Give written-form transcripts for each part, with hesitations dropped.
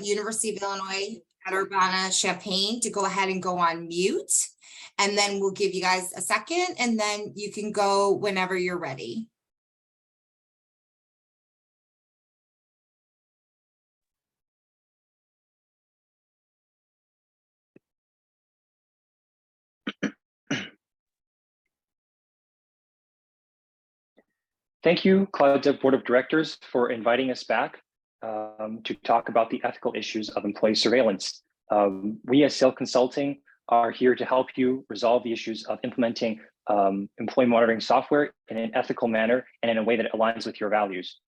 University of Illinois at Urbana-Champaign to go ahead and go on mute. And then we'll give you guys a second, and then you can go whenever you're ready. Thank you, Cloud Dev Board of Directors, for inviting us back to talk about the ethical issues of employee surveillance. We as SAIL Consulting are here to help you resolve the issues of implementing employee monitoring software in an ethical manner and in a way that aligns with your values.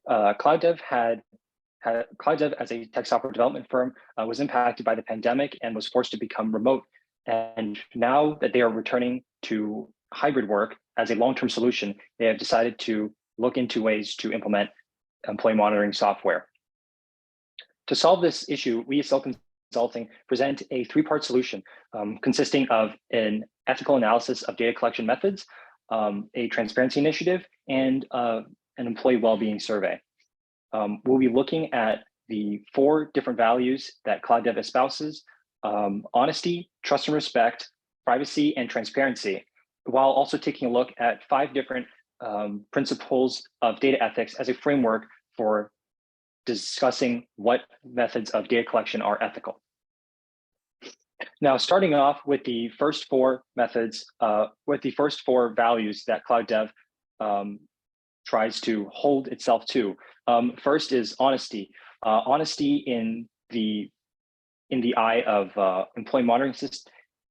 Cloud Dev as a tech software development firm was impacted by the pandemic and was forced to become remote. And now that they are returning to hybrid work as a long-term solution, they have decided to look into ways to implement employee monitoring software. To solve this issue, we as SAIL Consulting present a three-part solution consisting of an ethical analysis of data collection methods, a transparency initiative, and an employee well-being survey. We'll be looking at the 4 different values that Cloud Dev espouses: honesty, trust and respect, privacy, and transparency, while also taking a look at 5 different principles of data ethics as a framework for discussing what methods of data collection are ethical. Now, starting off with the first 4 methods, with the first 4 values that Cloud Dev tries to hold itself to. First is honesty. Honesty in the eye of employee monitoring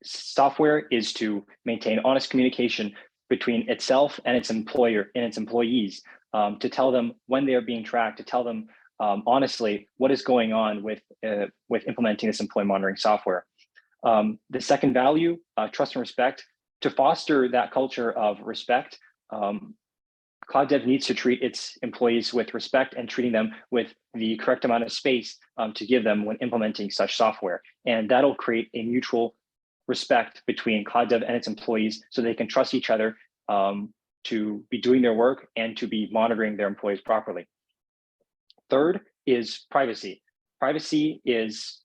software is to maintain honest communication between itself and its employer and its employees, to tell them when they are being tracked, to tell them honestly what is going on with implementing this employee monitoring software. The second value, trust and respect. To foster that culture of respect, Cloud Dev needs to treat its employees with respect and treating them with the correct amount of space to give them when implementing such software. And that'll create a mutual respect between Cloud Dev and its employees so they can trust each other to be doing their work and to be monitoring their employees properly. Third is privacy. Privacy is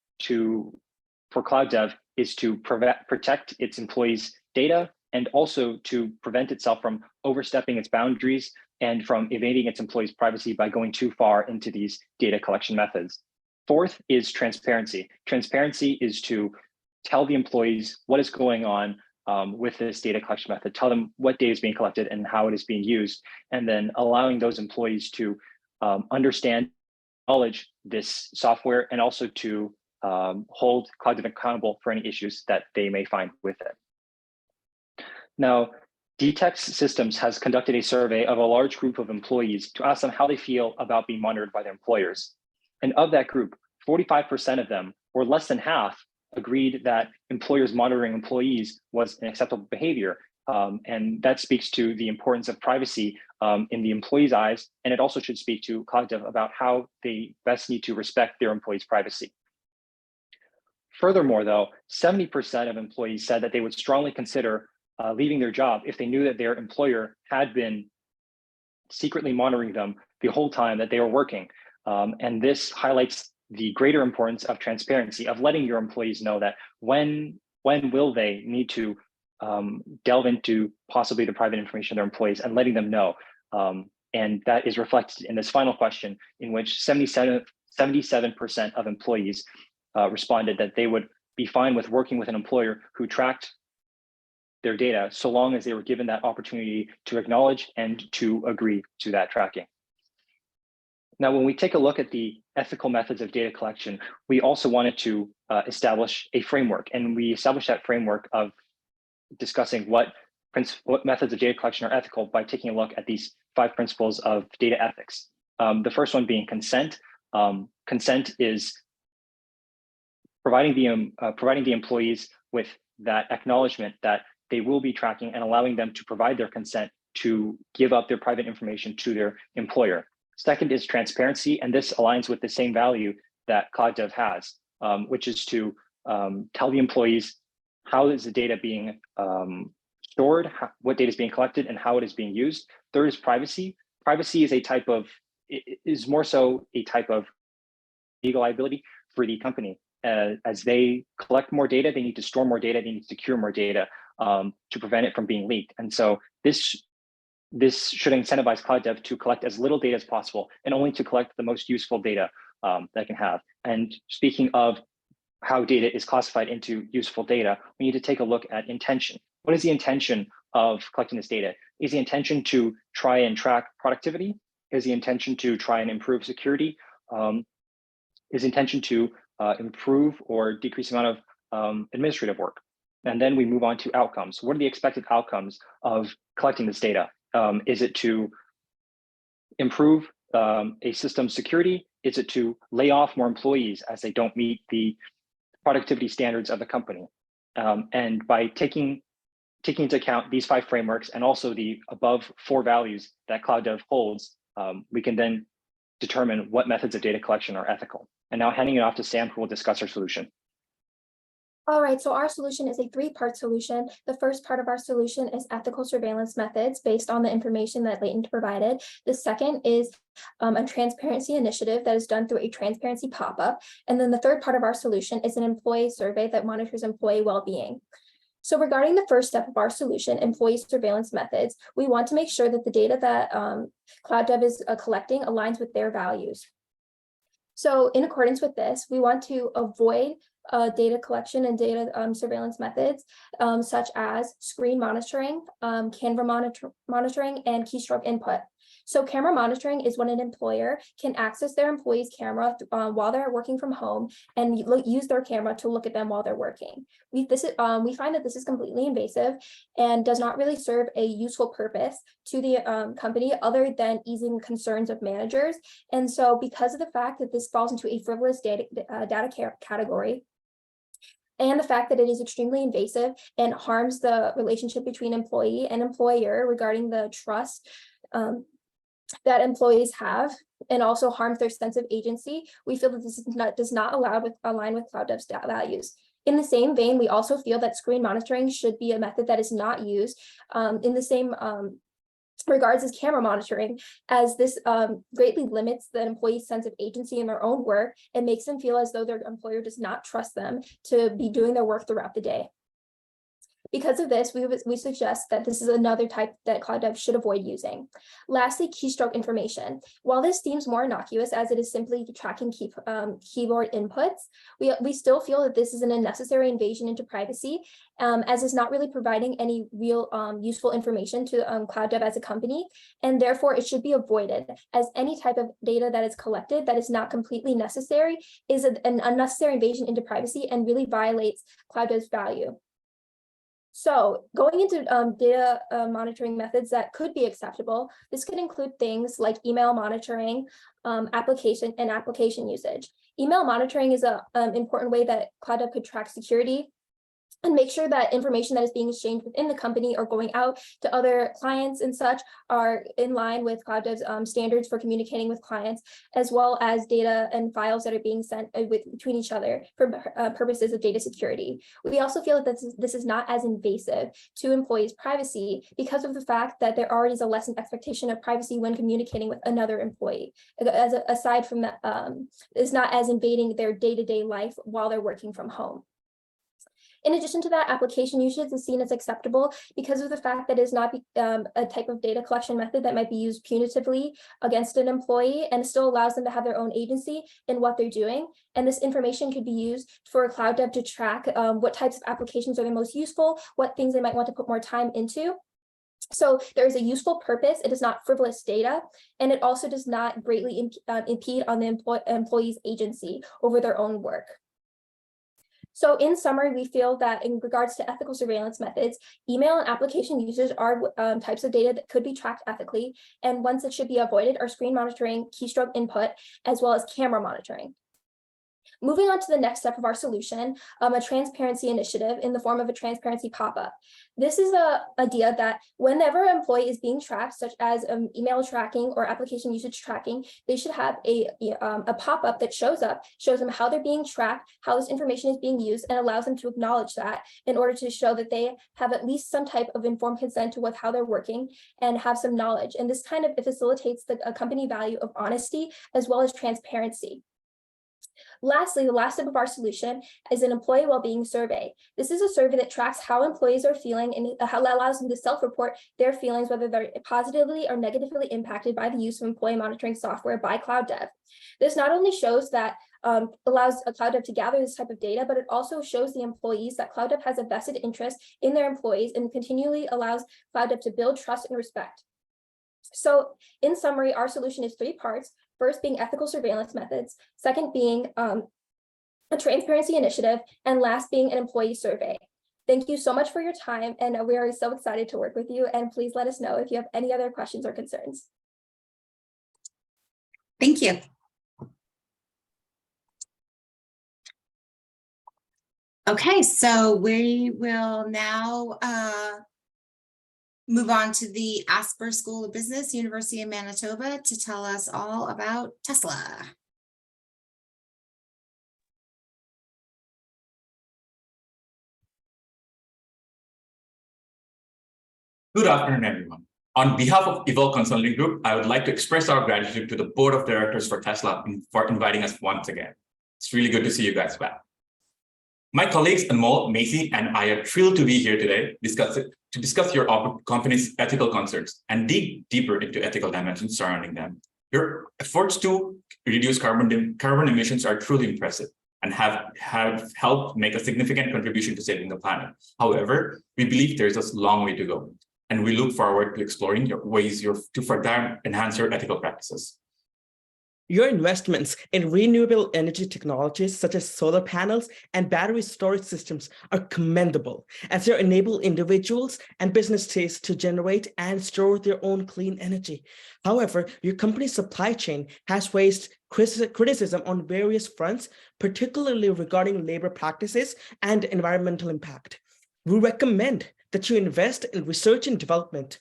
for Cloud Dev is to protect its employees' data and also to prevent itself from overstepping its boundaries and from evading its employees' privacy by going too far into these data collection methods. Fourth is transparency. Transparency is to tell the employees what is going on with this data collection method, tell them what data is being collected and how it is being used, and then allowing those employees to understand, acknowledge this software, and also to hold Cloud Dev accountable for any issues that they may find with it. Now, DTEX Systems has conducted a survey of a large group of employees to ask them how they feel about being monitored by their employers. And of that group, 45% of them, or less than half, agreed that employers monitoring employees was an acceptable behavior. And that speaks to the importance of privacy in the employees' eyes. And it also should speak to Cloud Dev about how they best need to respect their employees' privacy. Furthermore, though, 70% of employees said that they would strongly consider leaving their job if they knew that their employer had been secretly monitoring them the whole time that they were working. And this highlights the greater importance of transparency, of letting your employees know that when will they need to delve into possibly the private information of their employees, and letting them know. And that is reflected in this final question, in which 77% of employees responded that they would be fine with working with an employer who tracked their data, so long as they were given that opportunity to acknowledge and to agree to that tracking. Now, when we take a look at the ethical methods of data collection, we also wanted to establish a framework, and we established that framework of discussing what methods of data collection are ethical by taking a look at these 5 principles of data ethics. The first one being consent. Consent is providing the employees with that acknowledgement that they will be tracking and allowing them to provide their consent to give up their private information to their employer. Second is transparency, and this aligns with the same value that Cloud Dev has, which is to tell the employees how is the data being stored, what data is being collected, and how it is being used. Third is privacy. Privacy is more so a type of legal liability for the company. As they collect more data, they need to store more data, they need to secure more data to prevent it from being leaked. And so this should incentivize cloud dev to collect as little data as possible and only to collect the most useful data that it can have. And speaking of how data is classified into useful data, we need to take a look at intention. What is the intention of collecting this data? Is the intention to try and track productivity? Is the intention to try and improve security? Is the intention to improve or decrease the amount of administrative work? And then we move on to outcomes. What are the expected outcomes of collecting this data? Is it to improve a system's security? Is it to lay off more employees as they don't meet the productivity standards of the company? And by taking into account these 5 frameworks and also the above 4 values that Cloud Dev holds, we can then determine what methods of data collection are ethical. And now handing it off to Sam, who will discuss our solution. All right, so our solution is a 3-part solution. The first part of our solution is ethical surveillance methods based on the information that Leighton provided. The second is a transparency initiative that is done through a transparency pop-up. And then the third part of our solution is an employee survey that monitors employee well-being. So regarding the first step of our solution, employee surveillance methods, we want to make sure that the data that Cloud Dev is collecting aligns with their values. So in accordance with this, we want to avoid data collection and data surveillance methods such as screen monitoring, camera monitoring, and keystroke input. So camera monitoring is when an employer can access their employee's camera while they're working from home and use their camera to look at them while they're working. We find that this is completely invasive and does not really serve a useful purpose to the company other than easing concerns of managers. And so because of the fact that this falls into a frivolous data category, and the fact that it is extremely invasive and harms the relationship between employee and employer regarding the trust that employees have, and also harms their sense of agency, we feel that this does not align with Cloud Dev's values. In the same vein, we also feel that screen monitoring should be a method that is not used in the same regards as camera monitoring, as this greatly limits the employee's sense of agency in their own work and makes them feel as though their employer does not trust them to be doing their work throughout the day. Because of this, we suggest that this is another type that Cloud Dev should avoid using. Lastly, keystroke information. While this seems more innocuous as it is simply tracking keyboard inputs, we still feel that this is an unnecessary invasion into privacy, as it's not really providing any real useful information to Cloud Dev as a company, and therefore it should be avoided, as any type of data that is collected that is not completely necessary is an unnecessary invasion into privacy and really violates Cloud Dev's value. So going into data monitoring methods that could be acceptable, this could include things like email monitoring, application usage. Email monitoring is an important way that Cloud Dev could track security and make sure that information that is being exchanged within the company or going out to other clients and such are in line with Cloud Dev's standards for communicating with clients, as well as data and files that are being sent between each other for purposes of data security. We also feel that this is not as invasive to employees' privacy because of the fact that there already is a lessened expectation of privacy when communicating with another employee. Aside from that, it's not as invading their day-to-day life while they're working from home. In addition to that, application usage is seen as acceptable because of the fact that it is not a type of data collection method that might be used punitively against an employee, and still allows them to have their own agency in what they're doing. And this information could be used for Cloud Dev to track what types of applications are the most useful, what things they might want to put more time into. So there is a useful purpose. It is not frivolous data, and it also does not greatly impede on the employee's agency over their own work. So in summary, we feel that in regards to ethical surveillance methods, email and application usage are types of data that could be tracked ethically, and ones that should be avoided are screen monitoring, keystroke input, as well as camera monitoring. Moving on to the next step of our solution, a transparency initiative in the form of a transparency pop-up. This is an idea that whenever an employee is being tracked, such as email tracking or application usage tracking, they should have a pop-up that shows them how they're being tracked, how this information is being used, and allows them to acknowledge that in order to show that they have at least some type of informed consent to how they're working and have some knowledge. And this kind of facilitates the company value of honesty as well as transparency. Lastly, the last step of our solution is an employee well-being survey. This is a survey that tracks how employees are feeling and how that allows them to self-report their feelings, whether they're positively or negatively impacted by the use of employee monitoring software by Cloud Dev. This not only shows that allows a Cloud Dev to gather this type of data, but it also shows the employees that Cloud Dev has a vested interest in their employees and continually allows Cloud Dev to build trust and respect. So in summary, our solution is 3 parts. First being ethical surveillance methods, second being a transparency initiative, and last being an employee survey. Thank you so much for your time, and we are so excited to work with you, and please let us know if you have any other questions or concerns. Thank you. Okay, so we will now move on to the Asper School of Business, University of Manitoba, to tell us all about Tesla. Good afternoon, everyone. On behalf of Evolve Consulting Group, I would like to express our gratitude to the Board of Directors for Tesla for inviting us once again. It's really good to see you guys back. My colleagues Anmol, Macy, and I are thrilled to be here today to discuss your company's ethical concerns and dig deeper into ethical dimensions surrounding them. Your efforts to reduce carbon emissions are truly impressive and have helped make a significant contribution to saving the planet. However, we believe there's a long way to go, and we look forward to exploring your ways to further enhance your ethical practices. Your investments in renewable energy technologies such as solar panels and battery storage systems are commendable, as they enable individuals and businesses to generate and store their own clean energy. However, your company's supply chain has faced criticism on various fronts, particularly regarding labor practices and environmental impact. We recommend that you invest in research and development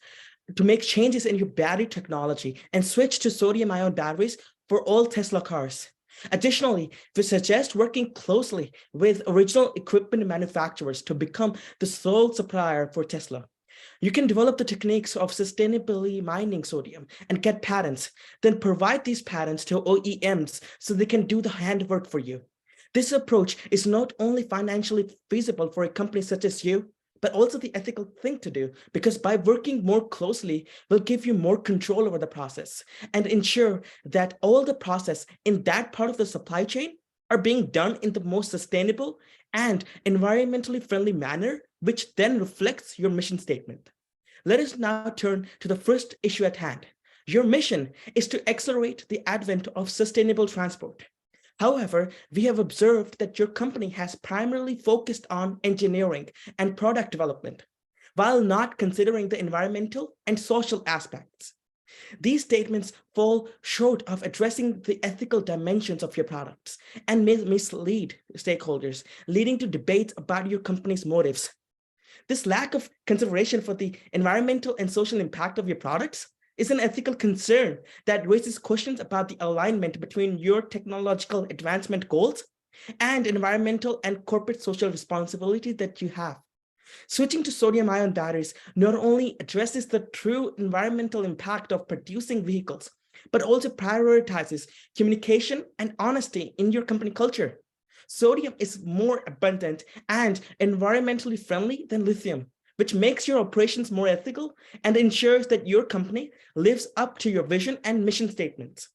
to make changes in your battery technology and switch to sodium-ion batteries for all Tesla cars. Additionally, we suggest working closely with original equipment manufacturers to become the sole supplier for Tesla. You can develop the techniques of sustainably mining sodium and get patents, then provide these patents to OEMs so they can do the handwork for you. This approach is not only financially feasible for a company such as you, but also the ethical thing to do, because by working more closely will give you more control over the process and ensure that all the process in that part of the supply chain are being done in the most sustainable and environmentally friendly manner, which then reflects your mission statement. Let us now turn to the first issue at hand. Your mission is to accelerate the advent of sustainable transport. However, we have observed that your company has primarily focused on engineering and product development, while not considering the environmental and social aspects. These statements fall short of addressing the ethical dimensions of your products and may mislead stakeholders, leading to debates about your company's motives. This lack of consideration for the environmental and social impact of your products is an ethical concern that raises questions about the alignment between your technological advancement goals and environmental and corporate social responsibility that you have. Switching to sodium-ion batteries not only addresses the true environmental impact of producing vehicles, but also prioritizes communication and honesty in your company culture. Sodium is more abundant and environmentally friendly than lithium, which makes your operations more ethical and ensures that your company lives up to your vision and mission statements.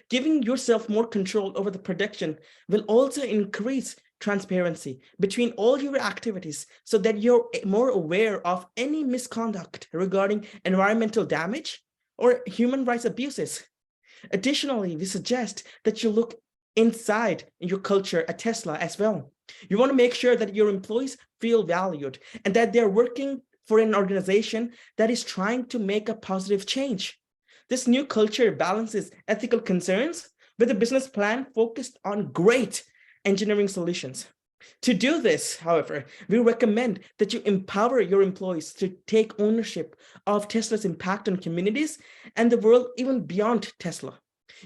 Giving yourself more control over the production will also increase transparency between all your activities so that you're more aware of any misconduct regarding environmental damage or human rights abuses. Additionally, we suggest that you look inside your culture at Tesla as well. You want to make sure that your employees feel valued and that they're working for an organization that is trying to make a positive change. This new culture balances ethical concerns with a business plan focused on great engineering solutions. To do this, however, we recommend that you empower your employees to take ownership of Tesla's impact on communities and the world even beyond Tesla.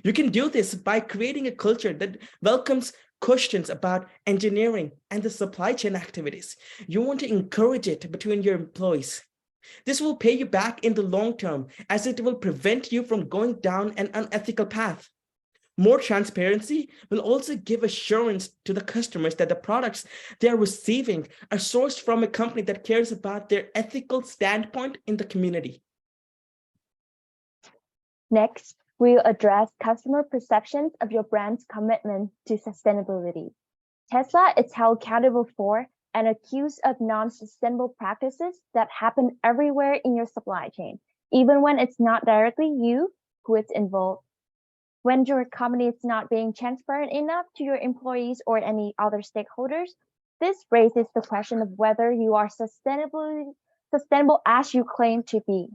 You can do this by creating a culture that welcomes questions about engineering and the supply chain activities. You want to encourage it between your employees. This will pay you back in the long term, as it will prevent you from going down an unethical path. More transparency will also give assurance to the customers that the products they are receiving are sourced from a company that cares about their ethical standpoint in the community. Next, we'll address customer perceptions of your brand's commitment to sustainability. Tesla is held accountable for and accused of non-sustainable practices that happen everywhere in your supply chain, even when it's not directly you who is involved. When your company is not being transparent enough to your employees or any other stakeholders, this raises the question of whether you are sustainable as you claim to be.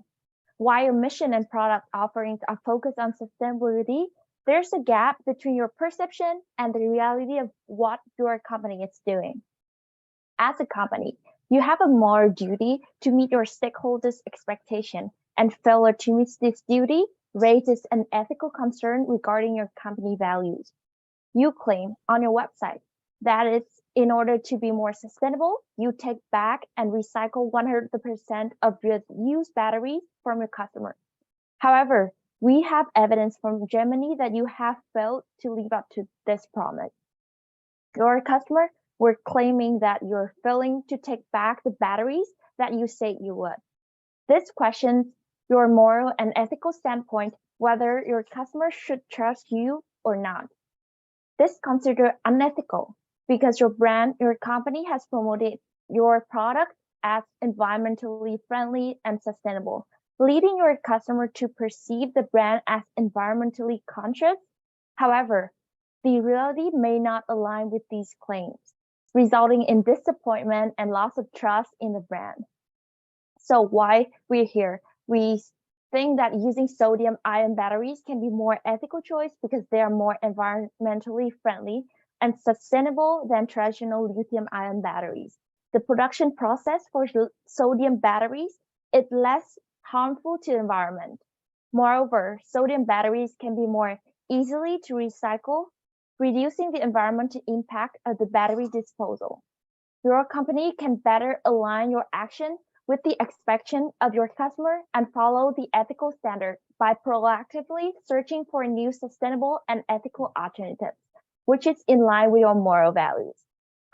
While your mission and product offerings are focused on sustainability, there's a gap between your perception and the reality of what your company is doing. As a company, you have a moral duty to meet your stakeholders' expectation, and failure to meet this duty raises an ethical concern regarding your company values. You claim on your website that it's in order to be more sustainable, you take back and recycle 100% of your used batteries from your customers. However, we have evidence from Germany that you have failed to live up to this promise. Your customer were claiming that you're failing to take back the batteries that you said you would. This questions your moral and ethical standpoint, whether your customers should trust you or not. This is considered unethical because your company has promoted your product as environmentally friendly and sustainable, leading your customer to perceive the brand as environmentally conscious. However, the reality may not align with these claims, resulting in disappointment and loss of trust in the brand. So why we're here? We think that using sodium-ion batteries can be more ethical choice because they are more environmentally friendly and sustainable than traditional lithium-ion batteries. The production process for sodium batteries is less harmful to the environment. Moreover, sodium batteries can be more easily to recycle, reducing the environmental impact of the battery disposal. Your company can better align your action with the expectation of your customer and follow the ethical standard by proactively searching for new sustainable and ethical alternatives, which is in line with your moral values.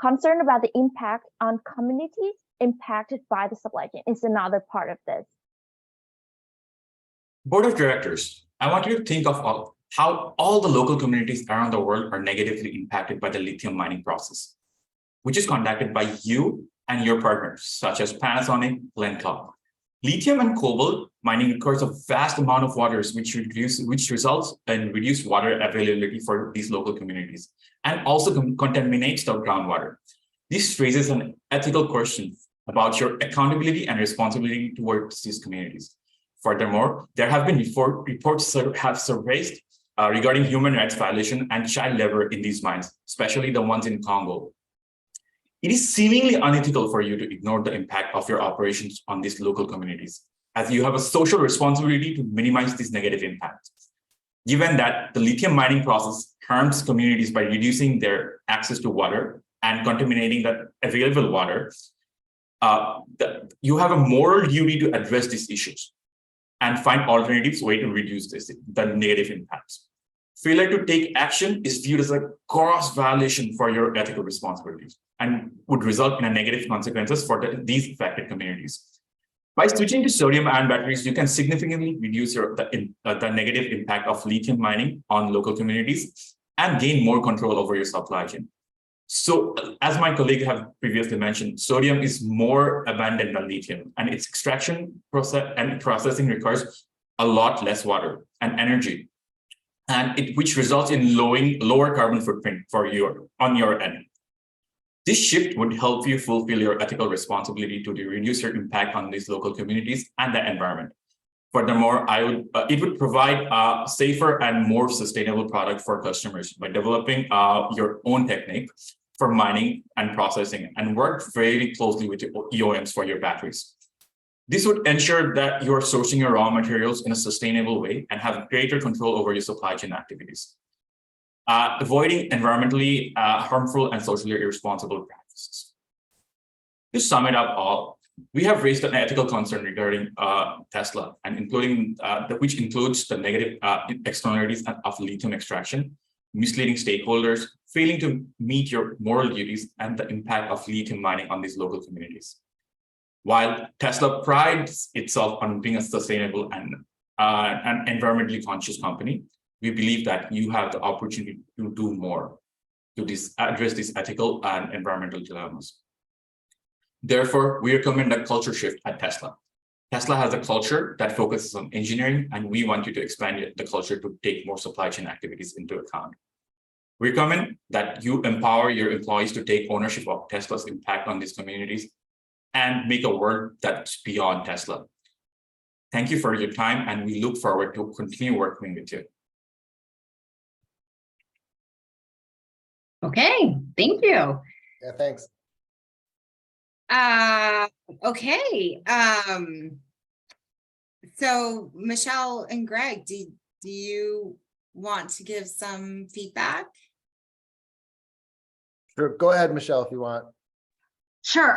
Concern about the impact on communities impacted by the supply chain is another part of this. Board of Directors, I want you to think of how all the local communities around the world are negatively impacted by the lithium mining process, which is conducted by you and your partners, such as Panasonic, Glencore. Lithium and cobalt mining requires a vast amount of waters, which results in reduced water availability for these local communities, and also contaminates the groundwater. This raises an ethical question about your accountability and responsibility towards these communities. Furthermore, there have been reports have surfaced regarding human rights violation and child labor in these mines, especially the ones in Congo. It is seemingly unethical for you to ignore the impact of your operations on these local communities, as you have a social responsibility to minimize these negative impacts. Given that the lithium mining process harms communities by reducing their access to water and contaminating the available water, you have a moral duty to address these issues and find alternatives way to reduce the negative impacts. Failure to take action is viewed as a gross violation for your ethical responsibilities and would result in a negative consequences for these affected communities. By switching to sodium-ion batteries, you can significantly reduce the negative impact of lithium mining on local communities and gain more control over your supply chain. So, as my colleague have previously mentioned, sodium is more abundant than lithium, and its extraction process and processing requires a lot less water and energy, which results in lower carbon footprint on your end. This shift would help you fulfill your ethical responsibility to reduce your impact on these local communities and the environment. Furthermore, it would provide a safer and more sustainable product for customers by developing your own technique for mining and processing, and work very closely with your OEMs for your batteries. This would ensure that you're sourcing your raw materials in a sustainable way and have greater control over your supply chain activities, avoiding environmentally harmful and socially irresponsible practices. To sum it up all, We have raised an ethical concern regarding Tesla, and which includes the negative externalities of lithium extraction, misleading stakeholders, failing to meet your moral duties, and the impact of lithium mining on these local communities. While Tesla prides itself on being a sustainable and an environmentally conscious company, we believe that you have the opportunity to do more to address these ethical and environmental dilemmas. Therefore, we recommend a culture shift at Tesla. Tesla has a culture that focuses on engineering, and we want you to expand the culture to take more supply chain activities into account. We recommend that you empower your employees to take ownership of Tesla's impact on these communities and make a world that's beyond Tesla. Thank you for your time, and we look forward to continue working with you. Okay, thank you. Yeah, thanks. Okay. So Michelle and Greg, do you want to give some feedback? Sure. Go ahead, Michelle, if you want. Sure.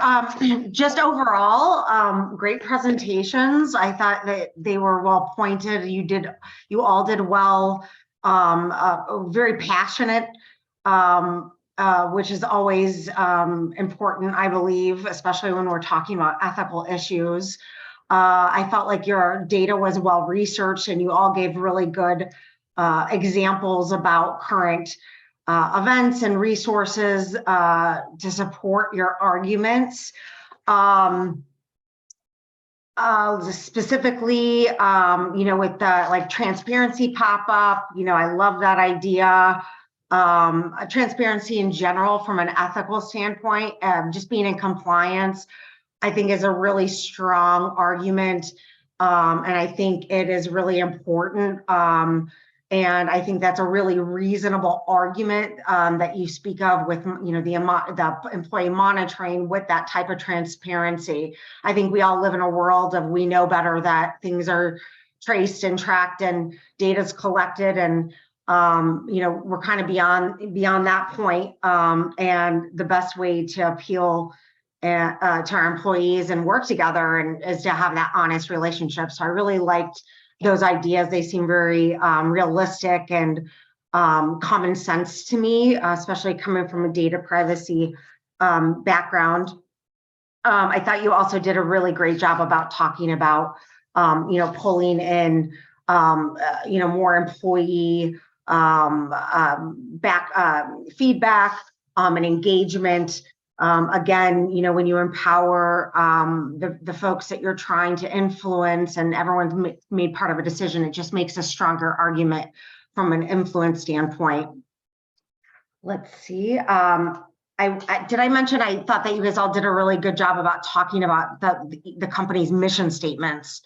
Just overall, great presentations. I thought that they were well pointed. You all did well. Very passionate, which is always important, I believe, especially when we're talking about ethical issues. I felt like your data was well researched, and you all gave really good examples about current events and resources to support your arguments. Specifically, with the transparency pop-up, I love that idea. Transparency in general from an ethical standpoint, just being in compliance, I think is a really strong argument. And I think it is really important. And I think that's a really reasonable argument that you speak of with, the employee monitoring with that type of transparency. I think we all live in a world of, we know better that things are traced and tracked and data's collected, and we're kind of beyond that point. And the best way to appeal to our employees and work together is to have that honest relationship. So I really liked those ideas. They seem very realistic and common sense to me, especially coming from a data privacy background. I thought you also did a really great job about talking about, pulling in, more employee feedback and engagement. Again, when you empower the folks that you're trying to influence, and everyone's made part of a decision, it just makes a stronger argument from an influence standpoint. Let's see. Did I mention I thought that you guys all did a really good job about talking about the company's mission statements.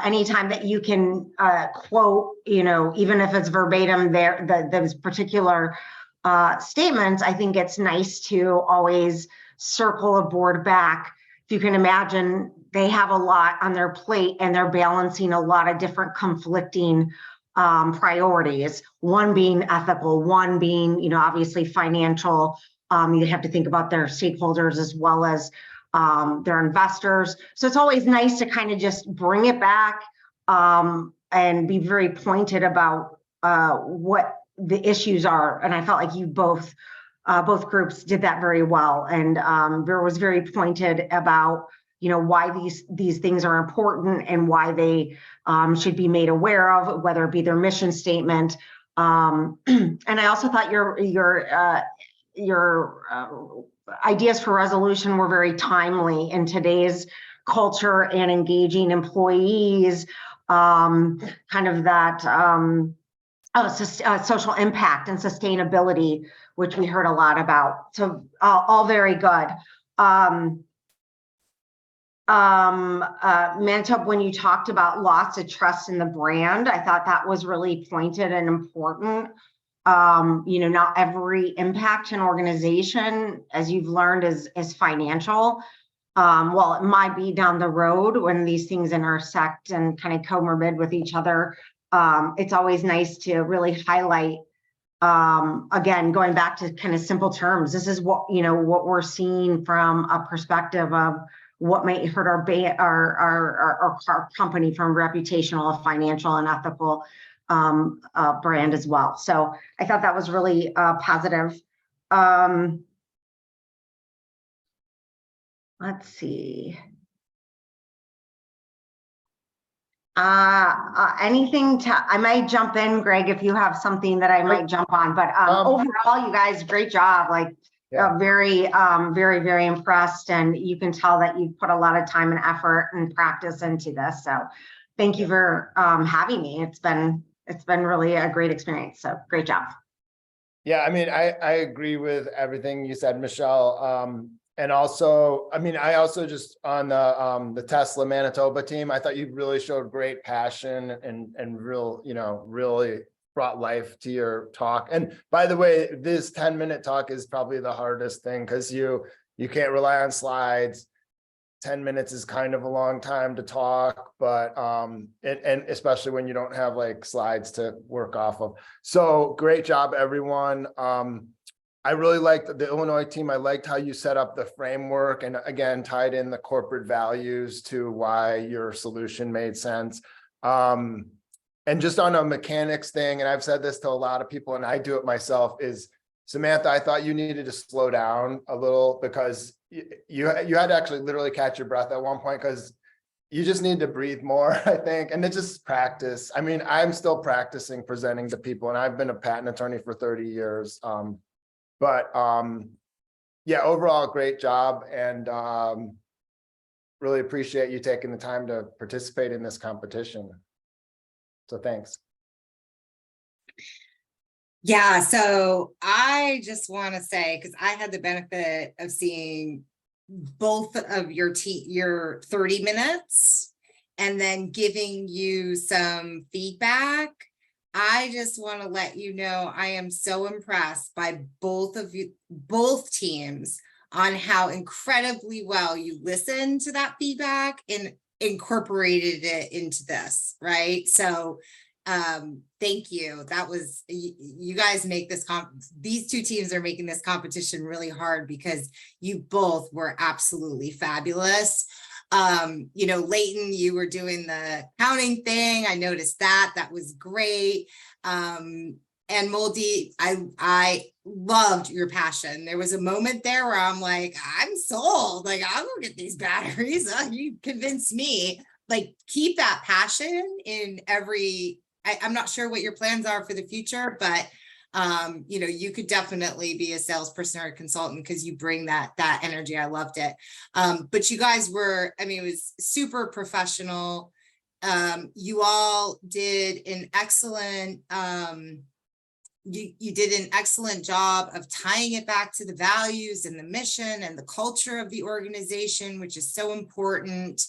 Anytime that you can quote, even if it's verbatim those particular statements, I think it's nice to always circle a board back. If you can imagine, they have a lot on their plate and they're balancing a lot of different conflicting priorities. One being ethical, one being, obviously financial. You have to think about their stakeholders as well as their investors. So it's always nice to kind of just bring it back and be very pointed about what the issues are. And I felt like you both groups did that very well. And Vera was very pointed about, why these things are important and why they should be made aware of, whether it be their mission statement. And I also thought your ideas for resolution were very timely in today's culture and engaging employees, kind of that social impact and sustainability, which we heard a lot about. So all very good. Manitoba, when you talked about loss of trust in the brand, I thought that was really pointed and important. Not every impact in organization, as you've learned, is financial. Well, it might be down the road when these things intersect and kind of comorbid with each other. It's always nice to really highlight, again, going back to kind of simple terms. This is what we're seeing from a perspective of what might hurt our company from reputational, financial, and ethical brand as well. So I thought that was really positive. Let's see. Anything I might jump in, Greg, if you have something that I might jump on, but overall, you guys, great job. Like, very, very impressed. And you can tell that you've put a lot of time and effort and practice into this. So thank you for having me. It's been really a great experience. So great job. Yeah, I mean, I agree with everything you said, Michelle. And also, I mean, I also just on the Tesla Manitoba team, I thought you really showed great passion and real, really brought life to your talk. And by the way, this 10-minute talk is probably the hardest thing because you can't rely on slides. 10 minutes is kind of a long time to talk, but and especially when you don't have like slides to work off of. So great job, everyone. I really liked the Illinois team. I liked how you set up the framework and again, tied in the corporate values to why your solution made sense. And just on a mechanics thing, and I've said this to a lot of people and I do it myself, is Samantha, I thought you needed to slow down a little because you had to actually literally catch your breath at one point because you just need to breathe more, I think. And it's just practice. I mean, I'm still practicing presenting to people and I've been a patent attorney for 30 years. Yeah, overall, great job. And really appreciate you taking the time to participate in this competition. So thanks. Yeah, so I just want to say, because I had the benefit of seeing both of your 30 minutes and then giving you some feedback. I just want to let you know I am so impressed by both teams on how incredibly well you listened to that feedback and incorporated it into this, right? So thank you. That was, you guys make this these two teams are making this competition really hard because you both were absolutely fabulous. Leighton, you were doing the counting thing. I noticed that was great. And Moldy, I loved your passion. There was a moment there where I'm like, I'm sold. Like, I'll go get these batteries. You convinced me. Like, keep that passion in every. I'm not sure what your plans are for the future, but you could definitely be a salesperson or a consultant because you bring that energy. I loved it. But you guys were, it was super professional. You all did an excellent, you did an excellent job of tying it back to the values and the mission and the culture of the organization, which is so important.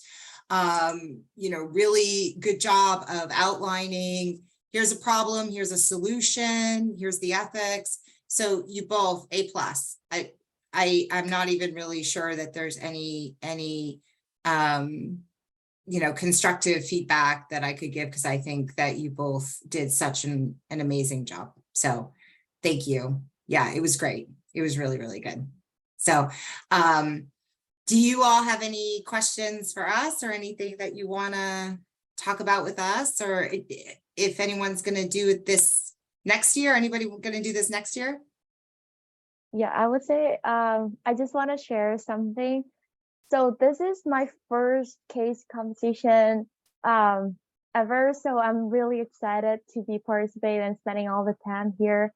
Really good job of outlining, here's a problem, here's a solution, here's the ethics. So you both A+. I'm not even really sure that there's any constructive feedback that I could give, because I think that you both did such an amazing job. So thank you. Yeah, it was great. It was really, really good. So do you all have any questions for us or anything that you want to talk about with us, or if anyone's going to do this next year? Anybody going to do this next year? Yeah, I would say I just want to share something. So this is my first case competition ever. So I'm really excited to be participating and spending all the time here.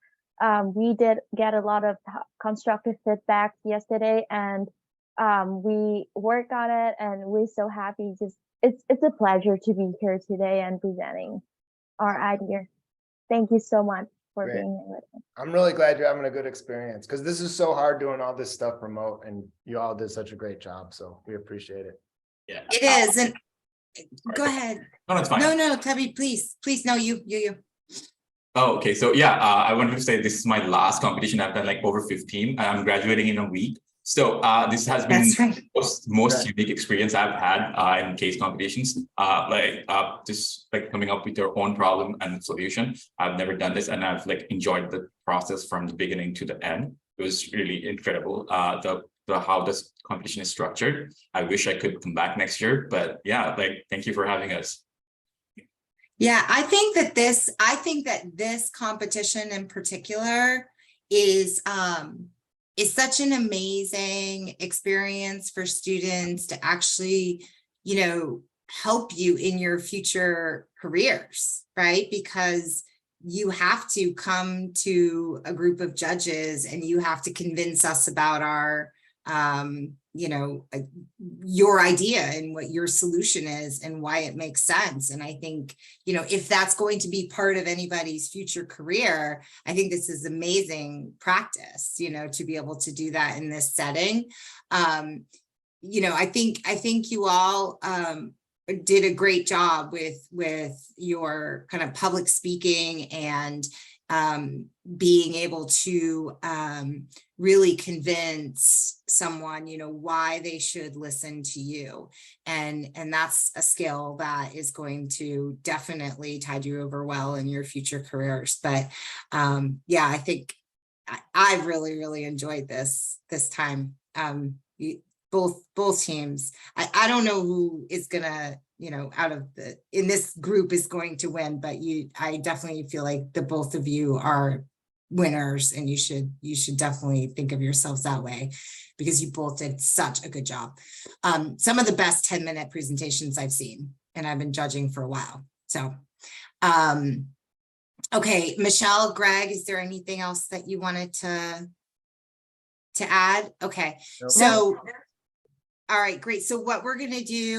We did get a lot of constructive feedback yesterday, and we worked on it, and we're so happy. It's a pleasure to be here today and presenting our idea. Thank you so much for being here with us. I'm really glad you're having a good experience, because this is so hard doing all this stuff remote, and you all did such a great job. So we appreciate it. Yeah, it is. And go ahead. No, that's fine. No, Tubby, please. No, you. Oh, okay. So yeah, I wanted to say this is my last competition. I've done like over 15. I'm graduating in a week. So this has been the most unique experience I've had in case competitions. Just like coming up with your own problem and solution. I've never done this, and I've like enjoyed the process from the beginning to the end. It was really incredible. The to how this competition is structured. I wish I could come back next year, but yeah, like, thank you for having us. Yeah, I think that this competition in particular is such an amazing experience for students to actually, help you in your future careers, right? Because you have to come to a group of judges and you have to convince us about our your idea and what your solution is and why it makes sense. And I think, if that's going to be part of anybody's future career, I think this is amazing practice, to be able to do that in this setting. I think you all did a great job with your kind of public speaking and being able to really convince someone, why they should listen to you. And that's a skill that is going to definitely tide you over well in your future careers. But yeah, I think I really, really enjoyed this time. Both teams. I don't know who is gonna, out of in this group is going to win, but I definitely feel like the both of you are winners, and you should definitely think of yourselves that way, because you both did such a good job. Some of the best 10-minute presentations I've seen, and I've been judging for a while. So okay, Michelle, Greg, is there anything else that you wanted to add? Okay, Nope. so all right, great. So what we're going to do